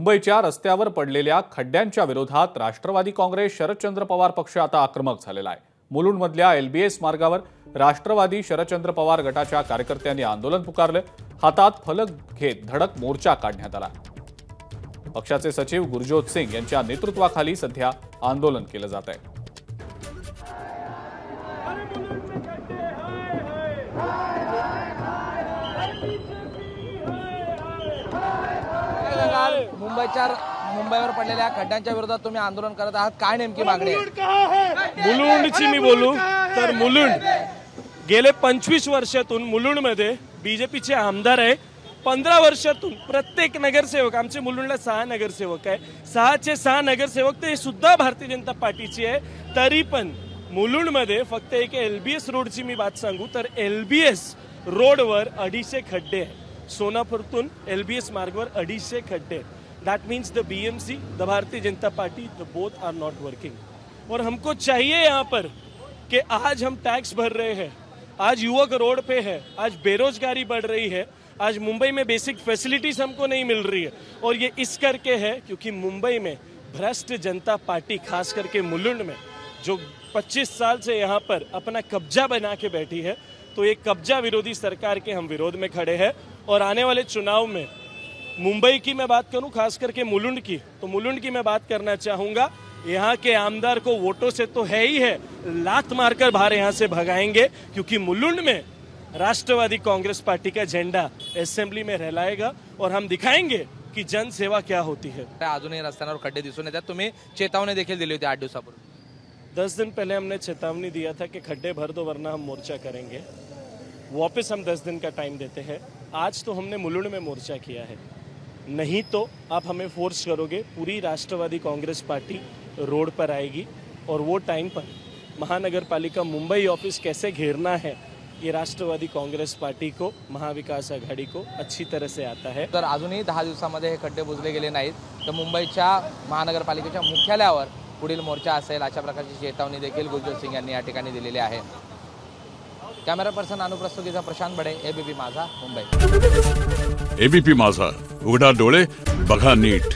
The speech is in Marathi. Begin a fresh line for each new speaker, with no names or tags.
मुंबईच्या रस्त्यावर पडलेल्या खड्ड्यांच्या विरोधात राष्ट्रवादी काँग्रेस शरदचंद्र पवार पक्ष आता आक्रमक झालेला आहे। मुलुंडमधल्या LBS मार्गावर राष्ट्रवादी शरदचंद्र पवार गटाच्या कार्यकर्त्यांनी आंदोलन पुकारले। हातात फलक घेत धडक मोर्चा काढण्यात आला। पक्षाचे सचिव गुरजोत सिंग यांच्या नेतृत्वाखाली सध्या आंदोलन केलं जात आहे।
मुंबईवर पडलेल्या खड्ड्यांच्या विरोधात तुम्ही आंदोलन करत आहात, काय नेमकी मागणी आहे?
मुलुंडची मी बोलू तर मुलुंड गेले 25 वर्षातून मुलुंडमध्ये बीजेपीचे आमदार आहे। 15 वर्षातून प्रत्येक नगरसेवक, आमचे मुलुंडला 6 नगरसेवक आहे, 6चे 6 नगरसेवक ते सुद्धा भारतीय जनता पार्टीची आहे। तरी पण मुलुंडमध्ये फक्त एक LBS रोडची मी बात सांगू तर LBS रोडवर 250 खड्डे आहे। सोनापुरतून LBS मार्गवर 250 खड्डे। That means the BMC, the Bharatiya Janata party, the both are not working। और हमको चाहिए यहाँ पर कि आज हम टैक्स भर रहे हैं, आज युवक रोड पे है, आज बेरोजगारी बढ़ रही है, आज मुंबई में बेसिक फैसिलिटीज हमको नहीं मिल रही है। और ये इस करके है क्योंकि मुंबई में भ्रष्ट जनता पार्टी, खास करके मुलुंड में, जो 25 साल से यहाँ पर अपना कब्जा बना के बैठी है, तो एक कब्जा विरोधी सरकार के हम विरोध में खड़े हैं। और आने वाले चुनाव में मुंबई की मैं बात करूं, खास करके मुलुंड की, तो मुलुंड की मैं बात करना चाहूंगा। यहाँ के आमदार को वोटों से तो है ही है, लात मारकर बाहर यहाँ से भगाएंगे, क्योंकि मुलुंड में राष्ट्रवादी कांग्रेस पार्टी का झंडा असेंबली में लहराएगा और हम दिखाएंगे कि जन सेवा क्या होती है।
अजूनही रस्त्यांवर खड्डे दिसून येतात, तुम्ही चेतावणी देखील दिली होती 8 दिवसापूर्वी।
10 दिन पहले हमने चेतावनी दिया था कि खड्डे भर दो वरना हम मोर्चा करेंगे। वापस हम 10 दिन का टाइम देते हैं। आज तो हमने मुलुंड में मोर्चा किया है, नहीं तो आप हमें फोर्स करोगे, पूरी राष्ट्रवादी कांग्रेस पार्टी रोड पर आएगी। और वो टाइम पर महानगर पालिका मुंबई ऑफिस कैसे घेरना है, ये राष्ट्रवादी कांग्रेस पार्टी को, महाविकास आघाडी को अच्छी तरह से आता है।
तर अजूनही 10 दिवसांमध्ये हे खड्डे बुजले गेले नाहीत तर मुंबईच्या महानगरपालिकेच्या मुख्यालयावर पुढील मोर्चा असेल, अशा प्रकारची चेतावणी देखील गुरजोत सिंग यांनी या ठिकाणी दिलेली आहे। कॅमेरा पर्सन अनुप्रस्तुतीचा प्रशांत बडे, ABP माझा, मुंबई।
ABP माझा, उघडा डोळे बघा नीट।